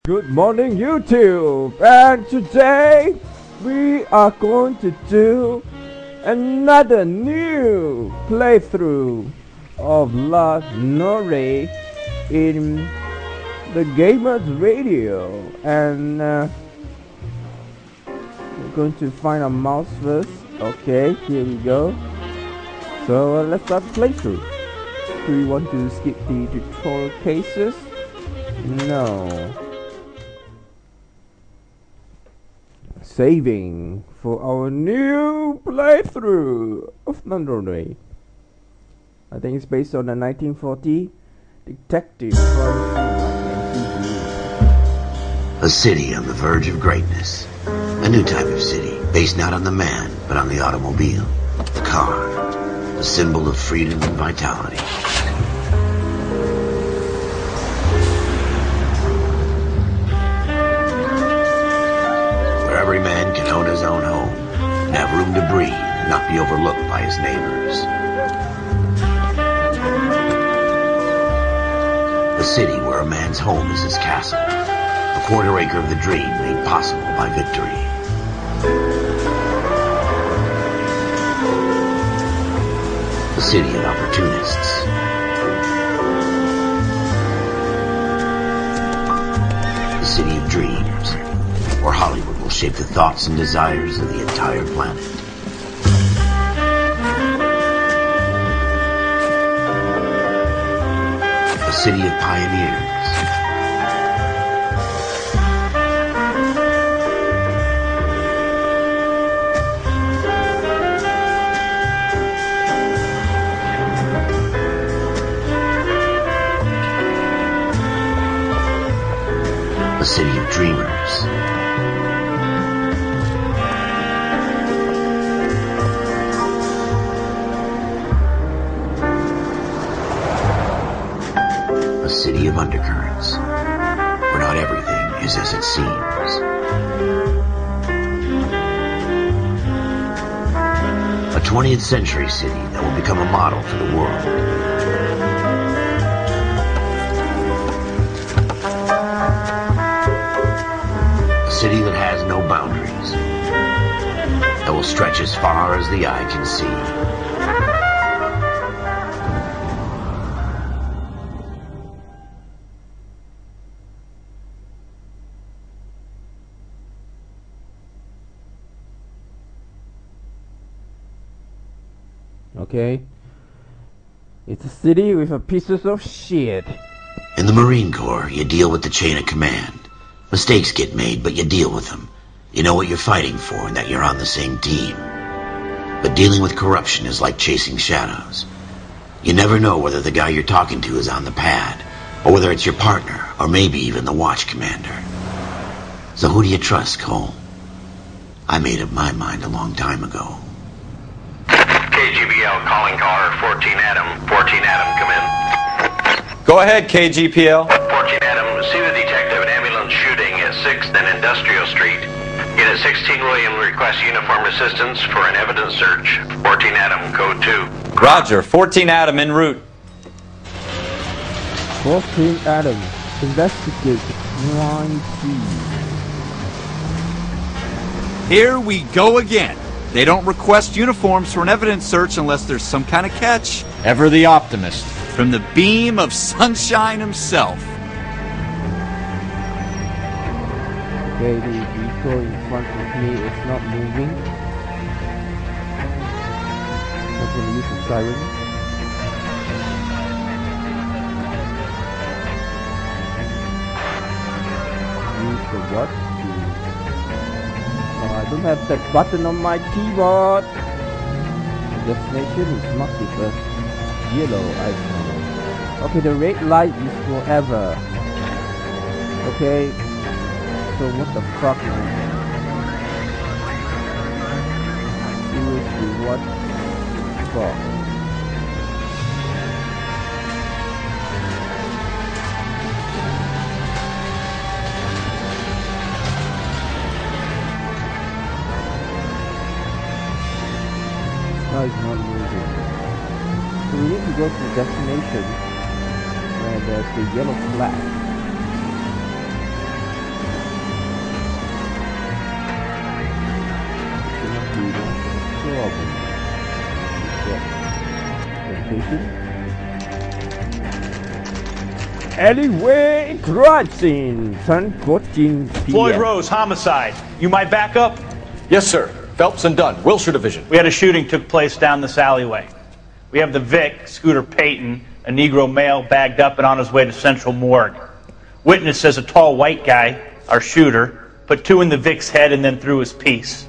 Good morning, YouTube! And today we are going to do another new playthrough of LANoire in the Gamers Radio. And we're going to find a mouse first. Okay, here we go. So let's start the playthrough. Do we want to skip the tutorial cases? No. Saving for our new playthrough of LANoire. I think it's based on a 1940 detective from A city on the verge of greatness. A new type of city, based not on the man, but on the automobile. The car. The symbol of freedom and vitality. Where every man can own his own home, and have room to breathe, and not be overlooked by his neighbors. A city where a man's home is his castle. A quarter-acre of the dream made possible by victory. A city of opportunists. A city of dreams, where Hollywood will shape the thoughts and desires of the entire planet. A city of pioneers. A city of dreamers. A city of undercurrents, where not everything is as it seems. A 20th century city that will become a model for the world. A city that has no boundaries, that will stretch as far as the eye can see. Okay. It's a city with a pieces of shit. In the Marine Corps, you deal with the chain of command. Mistakes get made, but you deal with them. You know what you're fighting for and that you're on the same team. But dealing with corruption is like chasing shadows. You never know whether the guy you're talking to is on the pad, or whether it's your partner, or maybe even the watch commander. So who do you trust, Cole? I made up my mind a long time ago. KGPL calling caller 14 Adam. 14 Adam, come in. Go ahead, KGPL. 14 Adam, see the detective an ambulance shooting at 6th and Industrial Street. Unit 16 William requests uniform assistance for an evidence search. 14 Adam, code 2. Roger, 14 Adam en route. 14 Adam, investigate crime scene. Here we go again. They don't request uniforms for an evidence search unless there's some kind of catch. Ever the optimist. From the beam of sunshine himself. Okay, the vehicle in front of me is not moving. I'm going to use the siren. Use the what? Oh, I don't have that button on my keyboard. The destination is marked with a yellow icon. Okay, the red light is forever. Okay, so what the fuck is it? Seriously, what the fuck? Now it's not moving. So we need to go to the destination where there's the yellow flag. station. Alleyway crime scene, 10:14 p.m. Floyd Rose, homicide. You might back up? Yes, sir. Phelps and Dunn, Wilshire Division. We had a shooting took place down this alleyway. We have the Vic, Scooter Payton, a Negro male bagged up and on his way to Central Morgue. Witness says a tall white guy, our shooter, put two in the Vic's head and then threw his piece.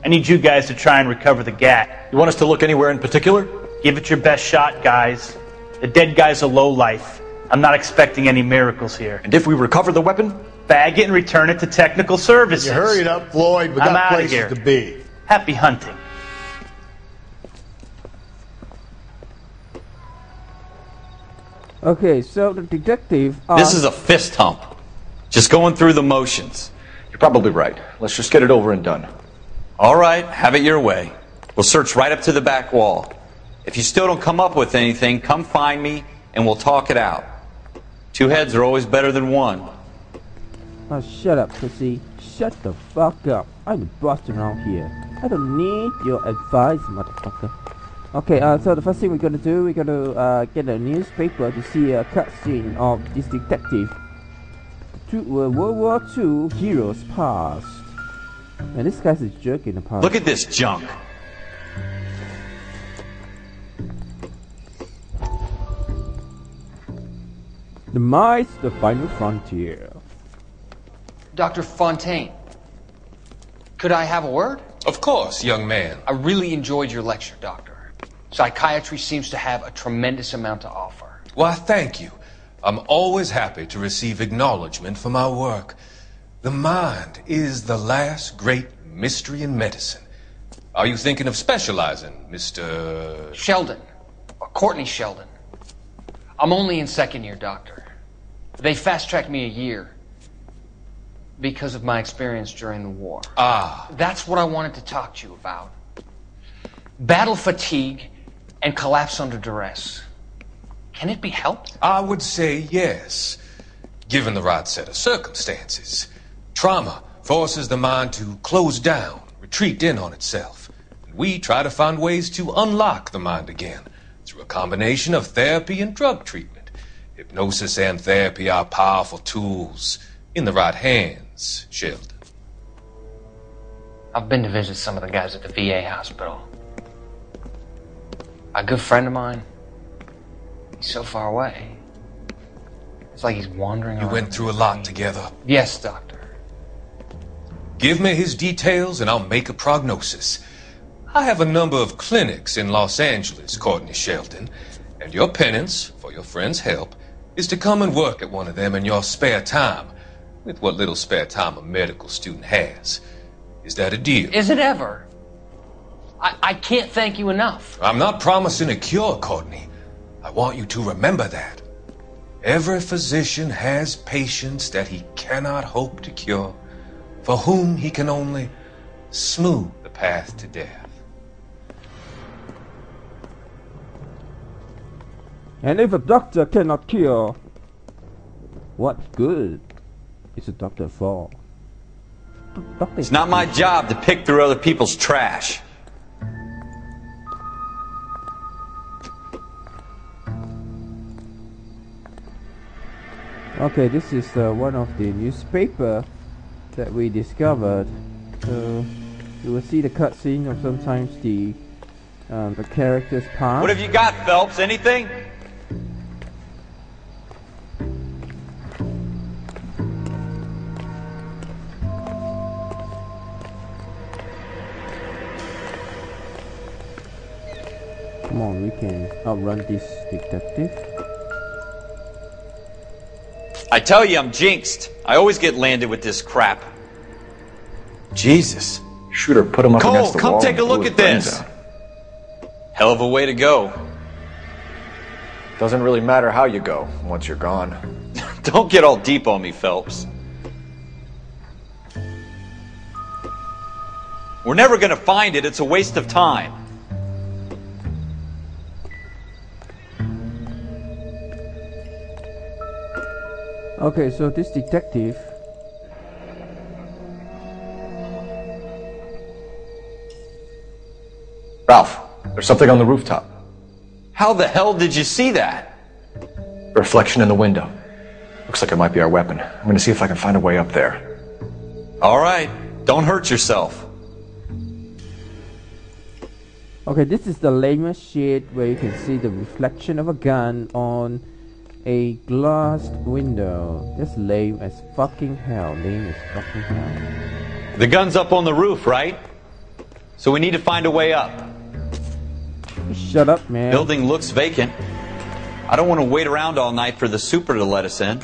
I need you guys to try and recover the gat. You want us to look anywhere in particular? Give it your best shot, guys. The dead guy's a lowlife. I'm not expecting any miracles here. And if we recover the weapon? Bag it and return it to technical services. You hurry it up, Floyd. We I'm got outta places here. to be. Happy hunting. Okay, so the detective This is a fist hump. Just going through the motions. You're probably right. Let's just get it over and done. All right, have it your way. We'll search right up to the back wall. If you still don't come up with anything, come find me and we'll talk it out. Two heads are always better than one. Oh, shut up, pussy. Shut the fuck up. I'm the boss around here. I don't need your advice, motherfucker. Okay, so the first thing we're gonna do, we're gonna get a newspaper to see a cutscene of this detective. World War II heroes past. And this guy's a jerk in the past. Look at this junk. The Mice, the Final Frontier. Dr. Fontaine, could I have a word? Of course, young man. I really enjoyed your lecture, Doctor. Psychiatry seems to have a tremendous amount to offer. Why, thank you. I'm always happy to receive acknowledgement for my work. The mind is the last great mystery in medicine. Are you thinking of specializing, Mr. Sheldon, or Courtney Sheldon. I'm only in second year, Doctor. They fast-tracked me a year because of my experience during the war. Ah. That's what I wanted to talk to you about. Battle fatigue and collapse under duress. Can it be helped? I would say yes, given the right set of circumstances. Trauma forces the mind to close down, retreat in on itself. And we try to find ways to unlock the mind again through a combination of therapy and drug treatment. Hypnosis and therapy are powerful tools in the right hands, Sheldon. I've been to visit some of the guys at the VA hospital. A good friend of mine, he's so far away. It's like he's wandering around. You went through a lot together. Yes, Doctor. Give me his details and I'll make a prognosis. I have a number of clinics in Los Angeles, Courtney Sheldon, and your penance, for your friend's help, is to come and work at one of them in your spare time, with what little spare time a medical student has. Is that a deal? Is it ever? I can't thank you enough. I'm not promising a cure, Courtney. I want you to remember that. Every physician has patients that he cannot hope to cure, for whom he can only smooth the path to death. And if a doctor cannot cure, what good is a doctor for? Doctor It's not my job to pick through other people's trash. Okay, this is one of the newspaper that we discovered. So you will see the cutscene of sometimes the characters' past. What have you got, Phelps? Anything? Come on, we can outrun this detective. I tell you, I'm jinxed. I always get landed with this crap. Jesus. Shooter put him up Cole, against the wall. come take a and blew look his at brains this. out. Hell of a way to go. Doesn't really matter how you go once you're gone. Don't get all deep on me, Phelps. We're never gonna find it. It's a waste of time. Okay, so this detective. Ralph, there's something on the rooftop. How the hell did you see that? Reflection in the window. Looks like it might be our weapon. I'm gonna see if I can find a way up there. All right, don't hurt yourself. Okay, this is the lamest shit where you can see the reflection of a gun on a glass window. That's lame as fucking hell. Lame as fucking hell. The gun's up on the roof, right? So we need to find a way up. Shut up, man. Building looks vacant. I don't want to wait around all night for the super to let us in.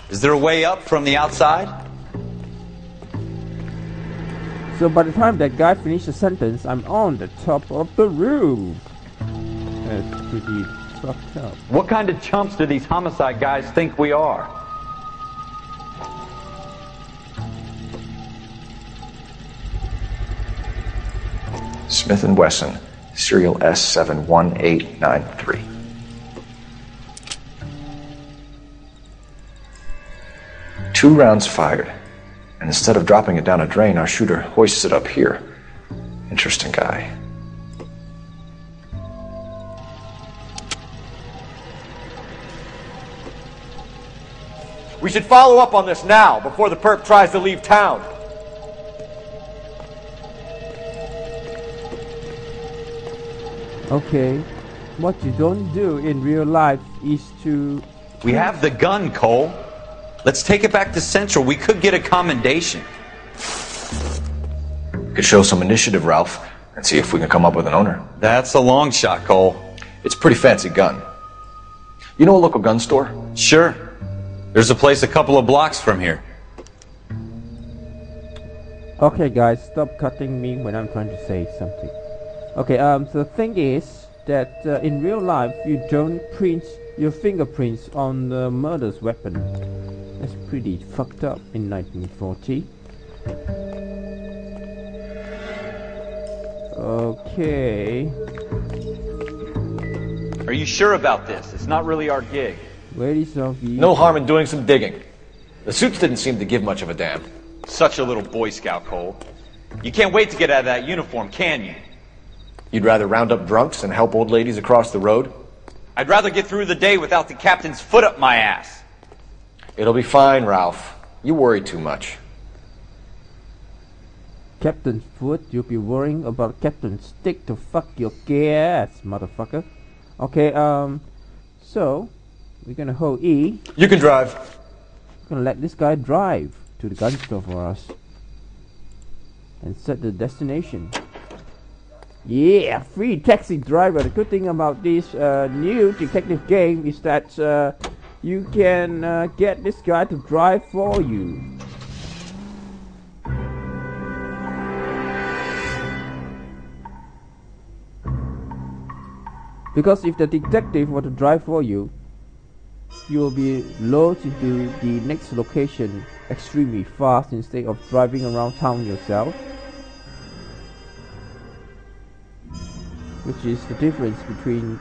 Is there a way up from the outside? So by the time that guy finished the sentence, I'm on the top of the roof. That's pretty fucked up. What kind of chumps do these homicide guys think we are? Smith & Wesson, serial S71893. Two rounds fired, and instead of dropping it down a drain, our shooter hoists it up here. Interesting guy. We should follow up on this now, before the perp tries to leave town. Okay, what you don't do in real life is to... We have the gun, Cole. Let's take it back to Central. We could get a commendation. Could show some initiative, Ralph, and see if we can come up with an owner. That's a long shot, Cole. It's a pretty fancy gun. You know a local gun store? Sure. There's a place a couple of blocks from here. Okay guys, stop cutting me when I'm trying to say something. Okay, so the thing is that in real life you don't print your fingerprints on the murder's weapon. That's pretty fucked up in 1940. Okay. Are you sure about this? It's not really our gig. Where is Sophie? No harm in doing some digging. The suits didn't seem to give much of a damn. Such a little Boy Scout, Cole. You can't wait to get out of that uniform, can you? You'd rather round up drunks and help old ladies across the road? I'd rather get through the day without the captain's foot up my ass. It'll be fine, Ralph. You worry too much. Captain's foot? You'll be worrying about Captain's stick to fuck your gay ass, motherfucker. Okay, so we're gonna hold E. You can drive. We're gonna let this guy drive to the gun store for us and set the destination. Yeah, free taxi driver. The good thing about this new detective game is that you can get this guy to drive for you. Because if the detective were to drive for you, you will be lured into the next location extremely fast instead of driving around town yourself. Which is the difference between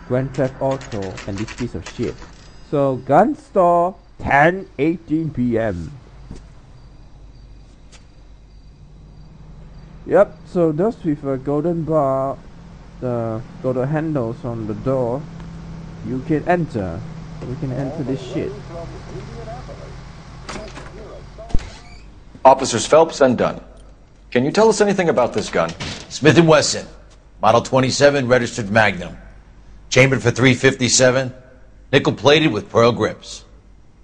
Grand Theft Auto and this piece of shit. So, gun store, 10:18 p.m. Yep, so those with a golden bar, the golden handles on the door, you can enter. We can enter this shit. Officers Phelps and Dunn. Can you tell us anything about this gun? Smith & Wesson, Model 27, registered Magnum. Chambered for .357, nickel-plated with pearl grips.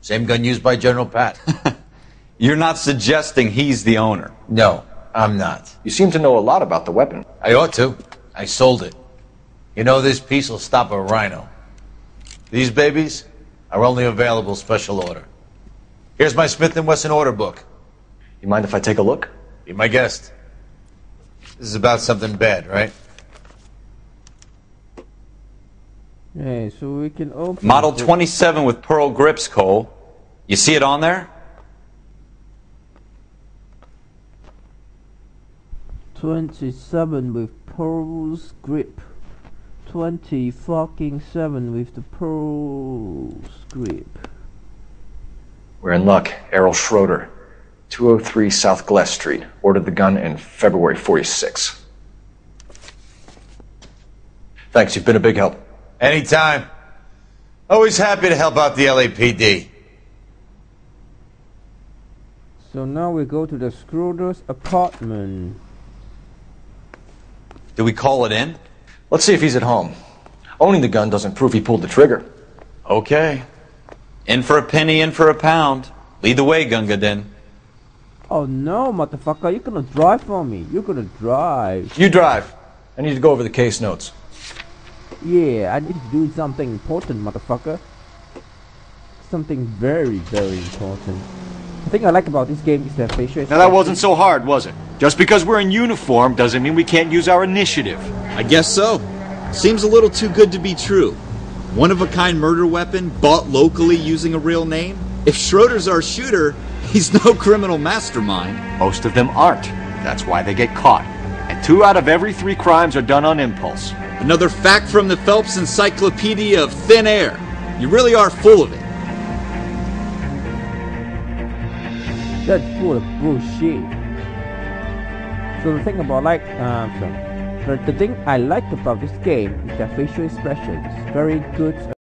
Same gun used by General Pat. You're not suggesting he's the owner? No, I'm not. You seem to know a lot about the weapon. I ought to. I sold it. You know, this piece will stop a rhino. These babies are only available special order. Here's my Smith & Wesson order book. You mind if I take a look? Be my guest. This is about something bad, right? Okay, so we can open Model 27 with pearl grips, Cole. You see it on there? 27 with pearls grip. 20-fucking-7 with the pearls grip. We're in luck. Errol Schroeder, 203 South Glass Street. Ordered the gun in February '46. Thanks, you've been a big help. Anytime. Always happy to help out the LAPD. So now we go to the Schroeder's apartment. Do we call it in? Let's see if he's at home. Owning the gun doesn't prove he pulled the trigger. Okay. In for a penny, in for a pound. Lead the way, Gunga Din. Oh no, motherfucker, you're gonna drive for me. You're gonna drive. You drive. I need to go over the case notes. Yeah, I need to do something important, motherfucker. Something very, very important. The thing I like about this game is that facial Now that wasn't so hard, was it? Just because we're in uniform doesn't mean we can't use our initiative. I guess so. Seems a little too good to be true. One-of-a-kind murder weapon bought locally using a real name? If Schroeder's our shooter, he's no criminal mastermind. Most of them aren't. That's why they get caught. And 2 out of every 3 crimes are done on impulse. Another fact from the Phelps Encyclopedia of Thin Air. You really are full of it. That's full of bullshit. So the thing about the thing I like about this game is that facial expressions very good.